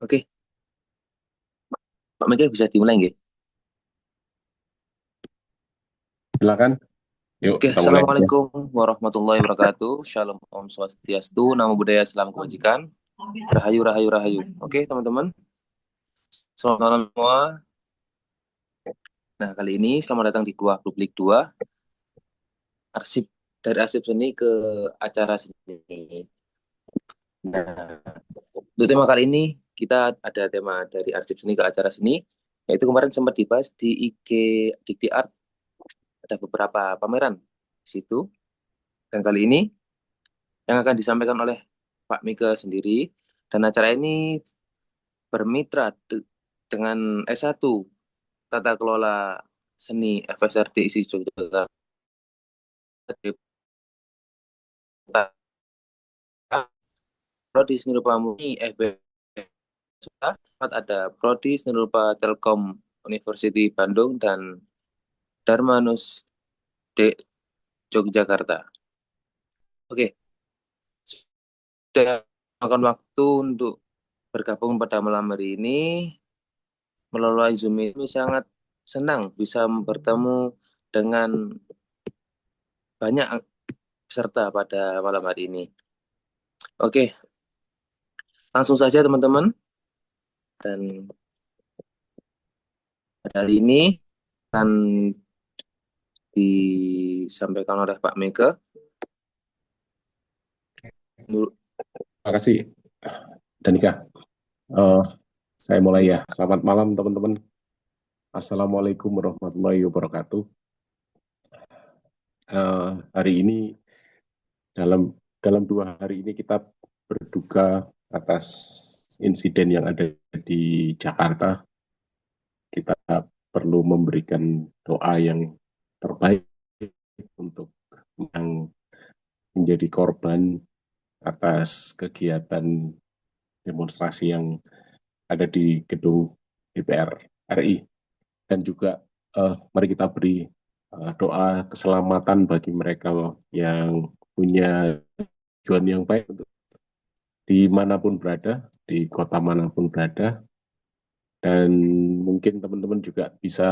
Oke, Pak Mega bisa dimulai nggih? Silakan, yuk Oke, kita mulai aja. Assalamualaikum warahmatullahi wabarakatuh. Shalom Om Swastiastu, Namo Buddhaya, Salam Kebajikan. Rahayu, Rahayu, Rahayu. Oke, teman-teman. Selamat malam semua. Nah, kali ini selamat datang di Keluar Publik 2, arsip dari arsip seni ke acara seni. Nah, untuk tema kali ini kita ada tema dari arsip seni ke acara seni, yaitu kemarin sempat dibahas di IG Dikti Art, ada beberapa pameran di situ. Dan kali ini yang akan disampaikan oleh Pak Mika sendiri. Dan acara ini bermitra dengan S1 Tata Kelola Seni FSRD ISI Yogyakarta. Prodi Seni Rupa Murni FB. Ada Prodi Seni Rupa Telkom University Bandung dan Darmanus D Yogyakarta. Oke, sudah makan waktu untuk bergabung pada malam hari ini. Melalui Zoom ini sangat senang bisa bertemu dengan banyak peserta pada malam hari ini. Oke, langsung saja teman-teman. Dan pada hari ini akan disampaikan oleh Pak Mega. Terima kasih, Danika. Eh, saya mulai ya. Selamat malam teman-teman. Assalamualaikum warahmatullahi wabarakatuh. Hari ini dalam dalam 2 hari ini kita berduka atas insiden yang ada di Jakarta. Kita perlu memberikan doa yang terbaik untuk yang menjadi korban atas kegiatan demonstrasi yang ada di gedung DPR RI. Dan juga mari kita beri doa keselamatan bagi mereka yang punya tujuan yang baik untuk dimanapun berada, di kota manapun berada. Dan mungkin teman-teman juga bisa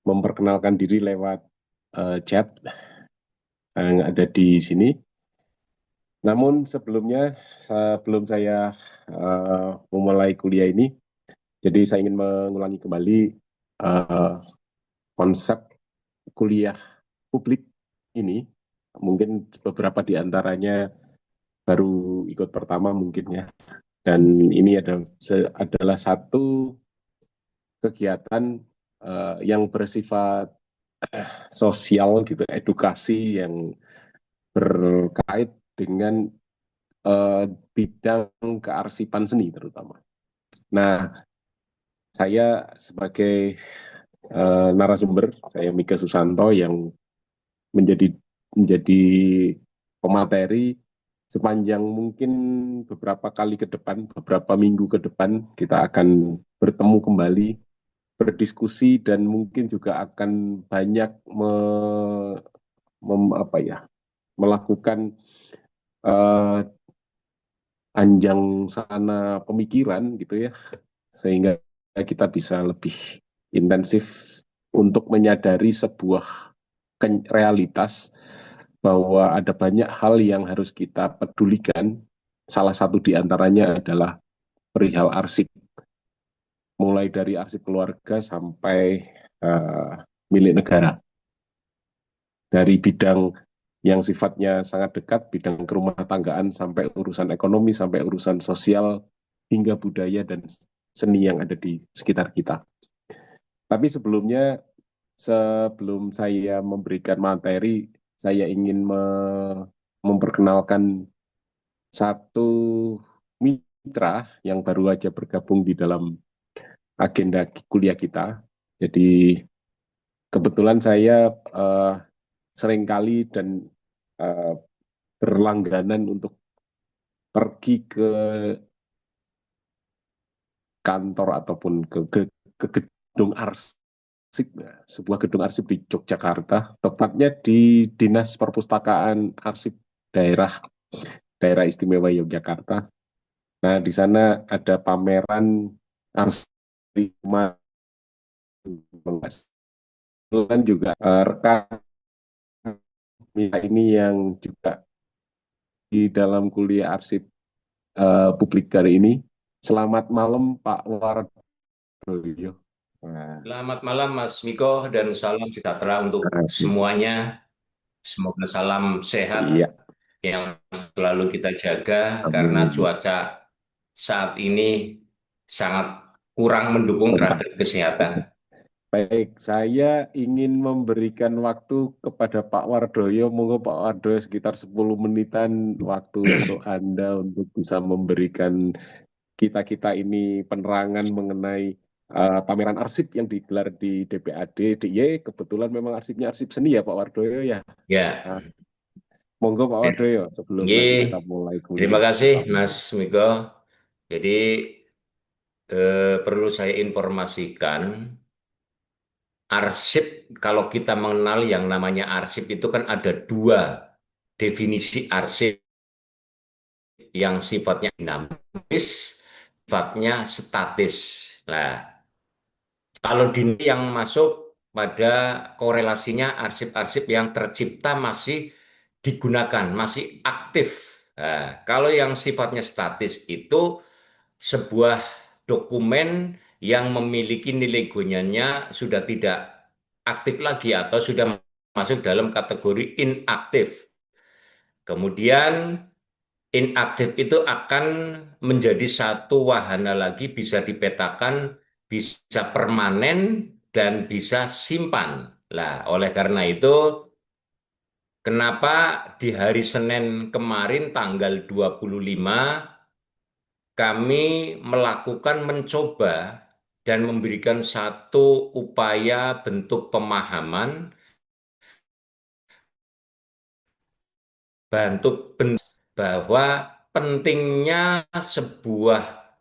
memperkenalkan diri lewat chat yang ada di sini. Namun sebelumnya, sebelum saya memulai kuliah ini, jadi saya ingin mengulangi kembali uh, konsep kuliah publik ini. Mungkin beberapa di antaranya baru ikut pertama mungkin ya. Dan ini adalah satu kegiatan yang bersifat sosial gitu, edukasi yang berkait dengan bidang kearsipan seni terutama. Nah, saya sebagai narasumber, saya Mika Susanto yang menjadi menjadi pemateri sepanjang mungkin beberapa kali ke depan, beberapa minggu ke depan kita akan bertemu kembali, berdiskusi dan mungkin juga akan banyak apa ya, melakukan uh, panjang sana pemikiran gitu ya, sehingga kita bisa lebih intensif untuk menyadari sebuah realitas bahwa ada banyak hal yang harus kita pedulikan. Salah satu di antaranya adalah perihal arsip, mulai dari arsip keluarga sampai uh, milik negara. Dari bidang yang sifatnya sangat dekat, bidang kerumah tanggaan sampai urusan ekonomi, sampai urusan sosial, hingga budaya dan seni yang ada di sekitar kita. Tapi sebelumnya, sebelum saya memberikan materi, saya ingin memperkenalkan satu mitra yang baru aja bergabung di dalam agenda kuliah kita. Jadi kebetulan saya seringkali dan uh, berlangganan untuk pergi ke kantor ataupun ke gedung arsip, sebuah gedung arsip di Yogyakarta, tepatnya di Dinas Perpustakaan Arsip Daerah Daerah Istimewa Yogyakarta. Nah, di sana ada pameran arsip rumah kebetulan juga rekan ini yang juga di dalam kuliah arsip publik hari ini. Selamat malam Pak Wardoyo. Nah, Selamat malam Mas Miko dan salam sejahtera untuk makasih. semuanya. Semoga salam sehat Iya, yang selalu kita jaga karena amin. cuaca saat ini sangat kurang mendukung Mantap. terhadap kesehatan. Baik, saya ingin memberikan waktu kepada Pak Wardoyo. Monggo Pak Wardoyo sekitar 10 menitan waktu untuk Anda untuk bisa memberikan kita-kita ini penerangan mengenai pameran arsip yang digelar di DPAD DIY. Kebetulan memang arsipnya arsip seni ya Pak Wardoyo ya. Ya, Nah, monggo Pak Wardoyo sebelum nanti kita Nggih. mulai Terima kuliah kasih pertama. Mas Miko. Jadi perlu saya informasikan, arsip kalau kita mengenal yang namanya arsip itu kan ada dua definisi arsip yang sifatnya dinamis, sifatnya statis. Nah, kalau dini yang masuk pada korelasinya arsip-arsip yang tercipta masih digunakan, masih aktif. Nah, kalau yang sifatnya statis itu sebuah dokumen yang memiliki nilai gunanya sudah tidak aktif lagi atau sudah masuk dalam kategori inaktif. Kemudian inaktif itu akan menjadi satu wahana lagi, bisa dipetakan, bisa permanen, dan bisa simpan. Lah, oleh karena itu, kenapa di hari Senin kemarin tanggal 25 kami melakukan mencoba dan memberikan satu upaya bentuk pemahaman, bentuk bahwa pentingnya sebuah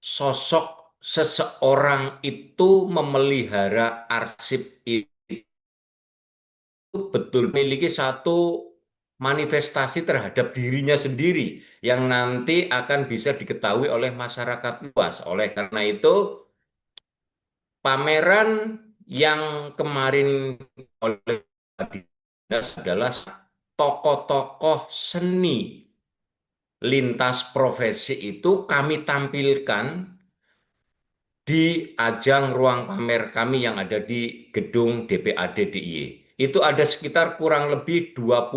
sosok seseorang itu memelihara arsip itu betul memiliki satu manifestasi terhadap dirinya sendiri yang nanti akan bisa diketahui oleh masyarakat luas. Oleh karena itu, pameran yang kemarin oleh Dinas adalah tokoh-tokoh seni lintas profesi itu kami tampilkan di ajang ruang pamer kami yang ada di gedung DPAD DIY. Itu ada sekitar kurang lebih 25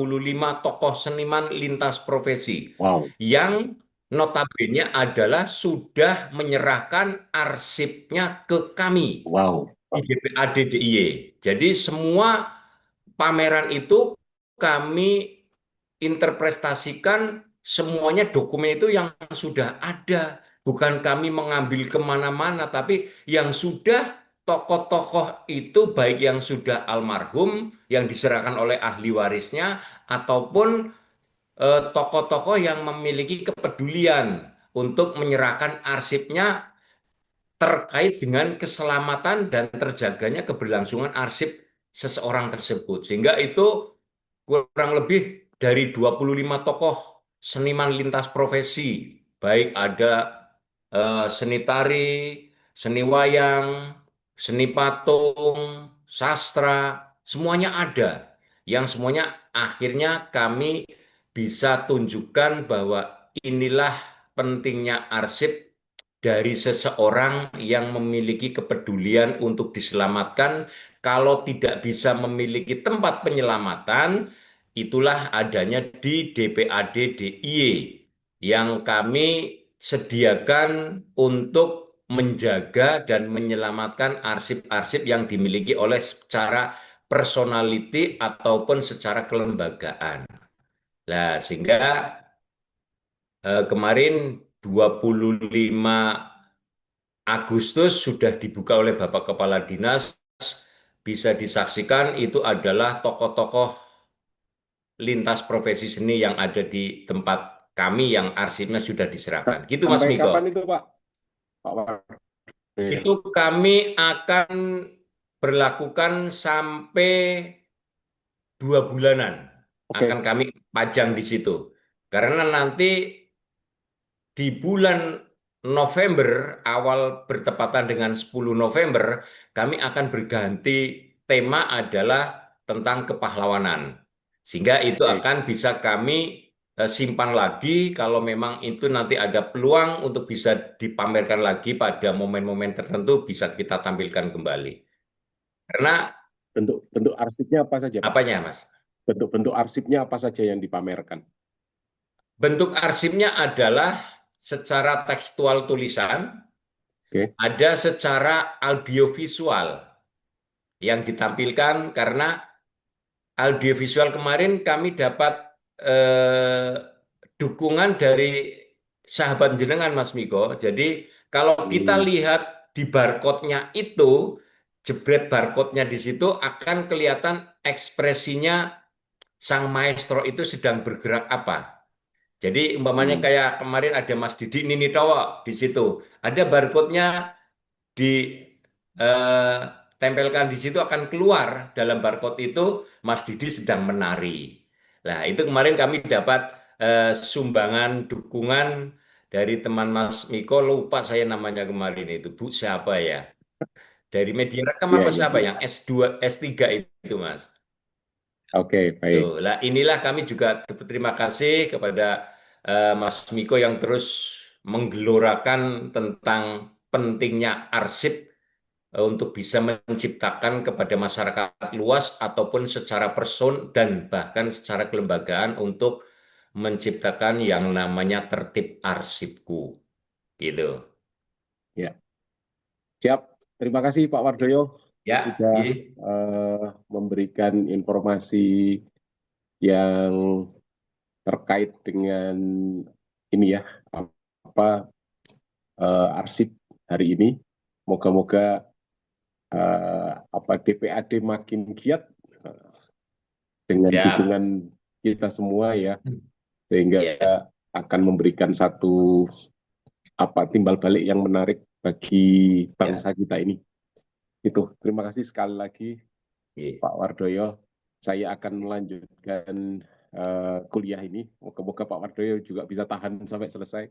tokoh seniman lintas profesi Wow, yang notabene adalah sudah menyerahkan arsipnya ke kami wow, di DPAD DIY. Jadi semua pameran itu kami interpretasikan semuanya dokumen itu yang sudah ada. Bukan kami mengambil kemana-mana, tapi yang sudah tokoh-tokoh itu baik yang sudah almarhum, yang diserahkan oleh ahli warisnya, ataupun tokoh-tokoh yang memiliki kepedulian untuk menyerahkan arsipnya terkait dengan keselamatan dan terjaganya keberlangsungan arsip seseorang tersebut. Sehingga itu kurang lebih dari 25 tokoh seniman lintas profesi, baik ada seni tari, seni wayang, seni patung, sastra, semuanya ada. Yang semuanya akhirnya kami bisa tunjukkan bahwa inilah pentingnya arsip dari seseorang yang memiliki kepedulian untuk diselamatkan. Kalau tidak bisa memiliki tempat penyelamatan, itulah adanya di DPAD DIY yang kami sediakan untuk menjaga dan menyelamatkan arsip-arsip yang dimiliki oleh secara personality ataupun secara kelembagaan. Nah, sehingga kemarin 25 Agustus sudah dibuka oleh Bapak Kepala Dinas, bisa disaksikan itu adalah tokoh-tokoh lintas profesi seni yang ada di tempat kami yang arsipnya sudah diserahkan. Gitu Mas sampai Miko. kapan itu Pak? Pak Wardoyo. Itu kami akan berlakukan sampai 2 bulanan. Akan Oke, kami pajang di situ. Karena nanti di bulan November, awal bertepatan dengan 10 November, kami akan berganti tema adalah tentang kepahlawanan. Sehingga itu Oke, akan bisa kami simpan lagi kalau memang itu nanti ada peluang untuk bisa dipamerkan lagi pada momen-momen tertentu bisa kita tampilkan kembali. Karena bentuk arsipnya apa saja, Pak? apanya, Mas? Bentuk-bentuk arsipnya apa saja yang dipamerkan? Bentuk arsipnya adalah secara tekstual tulisan, Oke, ada secara audiovisual yang ditampilkan karena audiovisual kemarin kami dapat eh, dukungan dari sahabat jenengan Mas Miko. Jadi kalau kita Hmm, lihat di barcode-nya itu, jebret barcode-nya di situ akan kelihatan ekspresinya sang maestro itu sedang bergerak apa. Jadi umpamanya hmm, kayak kemarin ada Mas Didi Nini Towo di situ. Ada barcode-nya ditempelkan di situ akan keluar dalam barcode itu Mas Didi sedang menari. Nah, itu kemarin kami dapat sumbangan dukungan dari teman Mas Miko, lupa saya namanya kemarin itu, Bu siapa ya? Dari media rekam iya, apa iya, siapa iya. yang S2, S3 itu, Mas? Oke, Tuh, baik. lah inilah kami juga berterima kasih kepada Mas Miko yang terus menggelorakan tentang pentingnya arsip untuk bisa menciptakan kepada masyarakat luas ataupun secara person dan bahkan secara kelembagaan untuk menciptakan yang namanya tertib arsipku gitu. Ya, siap. Terima kasih Pak Wardoyo Ya, sudah iya, memberikan informasi yang terkait dengan ini ya, apa arsip hari ini. Moga-moga apa DPAD makin giat dengan siap. dukungan kita semua ya, sehingga Ya, akan memberikan satu apa timbal balik yang menarik bagi ya, bangsa kita ini. Itu. Terima kasih sekali lagi iya, Pak Wardoyo. Saya akan melanjutkan kuliah ini. Moga-moga Pak Wardoyo juga bisa tahan sampai selesai.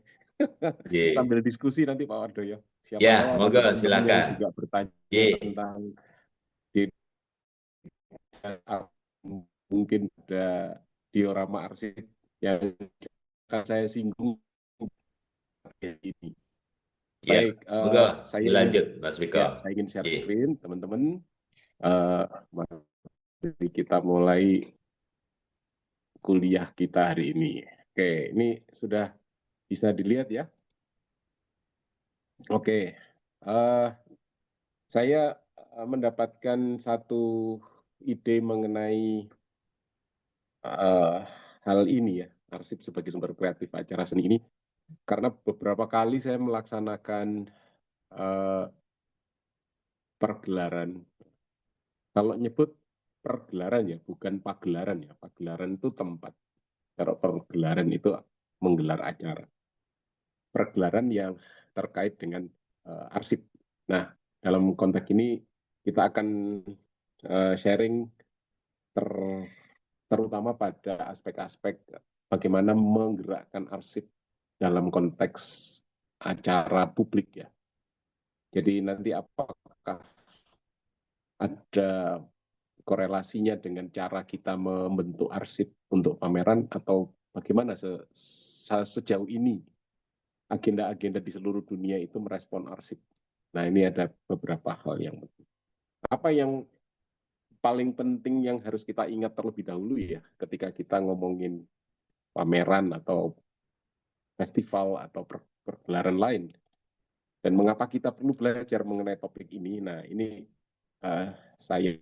iya. Sambil diskusi nanti Pak Wardoyo. Siapa Ya, tahu ada monggo teman-teman yang silakan. juga bertanya Iya, tentang di mungkin ada diorama arsip yang akan saya singgung ini. ya, Baik, monggo saya ingin dilanjut, Mas Miko. saya ingin share Iya, screen teman-teman. Eh, Mari kita mulai kuliah kita hari ini. Oke, ini sudah bisa dilihat ya. Oke, eh, saya mendapatkan satu ide mengenai eh, hal ini ya, arsip sebagai sumber kreatif acara seni ini, karena beberapa kali saya melaksanakan eh, pergelaran. Kalau nyebut pergelaran ya, bukan pagelaran ya. Pagelaran itu tempat. Kalau pergelaran itu menggelar acara. Pergelaran yang terkait dengan arsip. Nah, dalam konteks ini kita akan sharing ter, terutama pada aspek-aspek bagaimana menggerakkan arsip dalam konteks acara publik ya. Jadi nanti apakah ada korelasinya dengan cara kita membentuk arsip untuk pameran atau bagaimana sejauh ini agenda-agenda di seluruh dunia itu merespon arsip. Nah, ini ada beberapa hal yang penting. Apa yang paling penting yang harus kita ingat terlebih dahulu ya ketika kita ngomongin pameran atau festival atau pergelaran lain. Dan mengapa kita perlu belajar mengenai topik ini? Nah, ini saya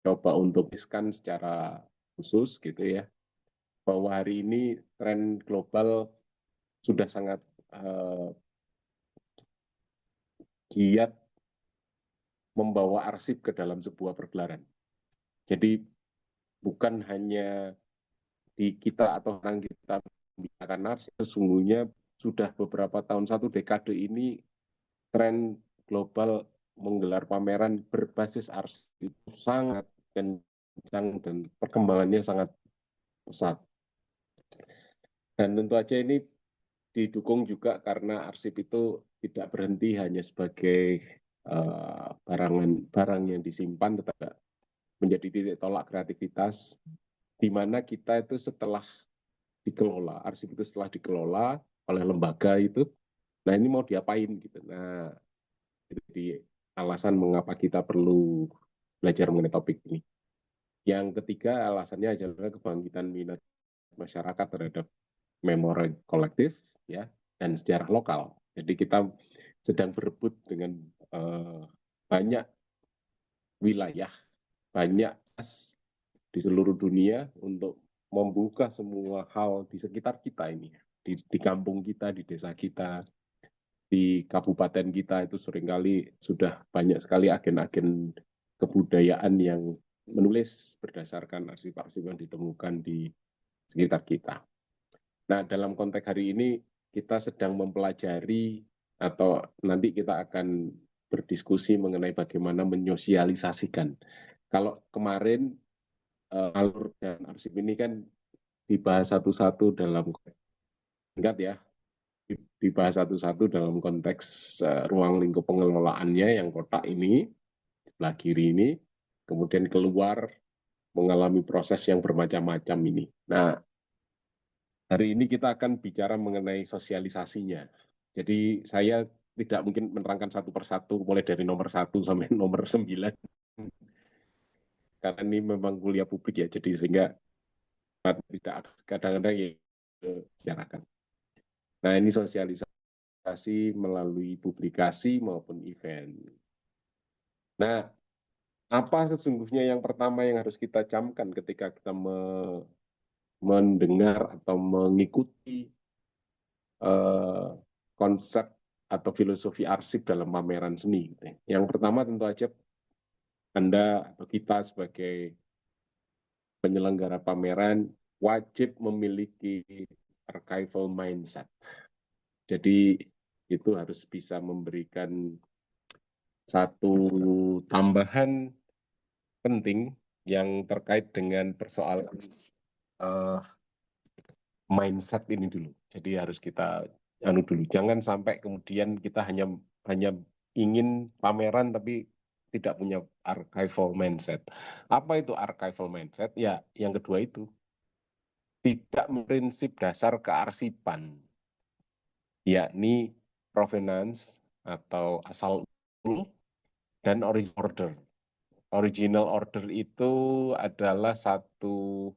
coba untuk tuliskan secara khusus gitu ya, bahwa hari ini tren global sudah sangat giat membawa arsip ke dalam sebuah pergelaran. Jadi bukan hanya di kita atau orang kita membicarakan arsip, sesungguhnya sudah beberapa tahun, satu dekade ini, tren global menggelar pameran berbasis arsip itu sangat kencang dan perkembangannya sangat pesat. Dan tentu saja ini didukung juga karena arsip itu tidak berhenti hanya sebagai barang yang disimpan, tetapi menjadi titik tolak kreativitas, di mana kita itu setelah dikelola, arsip itu setelah dikelola oleh lembaga itu, nah ini mau diapain gitu. Nah, itu di alasan mengapa kita perlu belajar mengenai topik ini. Yang ketiga alasannya adalah kebangkitan minat masyarakat terhadap memori kolektif, ya, dan sejarah lokal. Jadi kita sedang berebut dengan banyak wilayah, banyak di seluruh dunia untuk membuka semua hal di sekitar kita ini, di kampung kita, di desa kita, di kabupaten kita itu seringkali sudah banyak sekali agen-agen kebudayaan yang menulis berdasarkan arsip-arsip yang ditemukan di sekitar kita. Nah, dalam konteks hari ini kita sedang mempelajari atau nanti kita akan berdiskusi mengenai bagaimana menyosialisasikan. Kalau kemarin alur dan arsip ini kan dibahas satu-satu dalam singkat ya, dibahas satu-satu dalam konteks ruang lingkup pengelolaannya yang kotak ini, sebelah kiri ini, kemudian keluar mengalami proses yang bermacam-macam ini. Nah, hari ini kita akan bicara mengenai sosialisasinya. Jadi saya tidak mungkin menerangkan satu persatu, mulai dari nomor 1 sampai nomor 9, karena ini memang kuliah publik ya, jadi sehingga tidak kadang-kadang ya bicarakan. Nah, ini sosialisasi melalui publikasi maupun event. Nah, apa sesungguhnya yang pertama yang harus kita camkan ketika kita mendengar atau mengikuti konsep atau filosofi arsip dalam pameran seni? Yang pertama tentu aja Anda atau kita sebagai penyelenggara pameran wajib memiliki archival mindset. Jadi itu harus bisa memberikan satu tambahan penting yang terkait dengan persoalan mindset ini dulu. Jadi harus kita dulu. Jangan sampai kemudian kita hanya ingin pameran tapi tidak punya archival mindset. Apa itu archival mindset? Ya, yang kedua itu tidak prinsip dasar kearsipan, yakni provenance atau asal usul dan original order. Original order itu adalah satu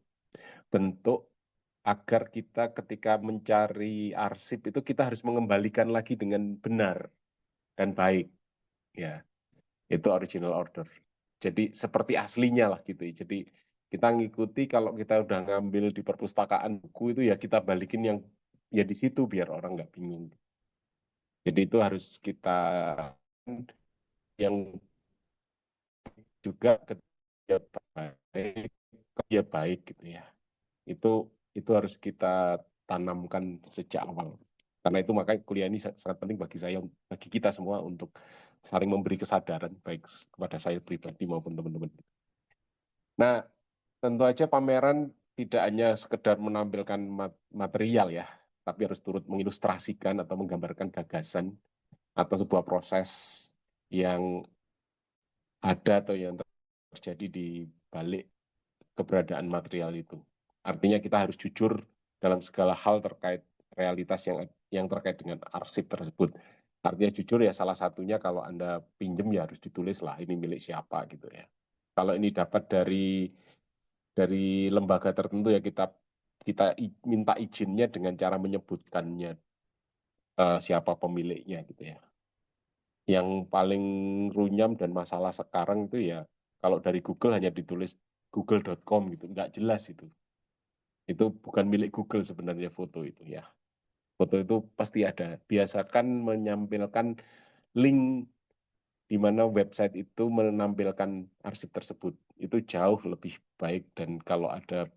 bentuk agar kita ketika mencari arsip itu kita harus mengembalikan lagi dengan benar dan baik, ya, itu original order. Jadi seperti aslinya lah gitu. Jadi kita ngikuti, kalau kita udah ngambil di perpustakaan buku itu ya kita balikin yang ya di situ biar orang nggak bingung. Jadi itu harus kita yang juga kerja baik, kerja baik gitu ya. Itu harus kita tanamkan sejak awal. Karena itu makanya kuliah ini sangat penting bagi saya, bagi kita semua untuk saling memberi kesadaran baik kepada saya pribadi maupun teman-teman. Nah, tentu aja pameran tidak hanya sekedar menampilkan material ya, tapi harus turut mengilustrasikan atau menggambarkan gagasan atau sebuah proses yang ada atau yang terjadi di balik keberadaan material itu. Artinya kita harus jujur dalam segala hal terkait realitas yang terkait dengan arsip tersebut. Artinya jujur ya salah satunya kalau Anda pinjem ya harus ditulis lah ini milik siapa gitu ya. Kalau ini dapat dari lembaga tertentu ya kita minta izinnya dengan cara menyebutkannya siapa pemiliknya gitu ya. Yang paling runyam dan masalah sekarang itu ya kalau dari Google hanya ditulis google.com gitu, nggak jelas itu. Itu bukan milik Google sebenarnya foto itu ya. Foto itu pasti ada. Biasakan menyampaikan link di mana website itu menampilkan arsip tersebut. Itu jauh lebih baik, dan kalau ada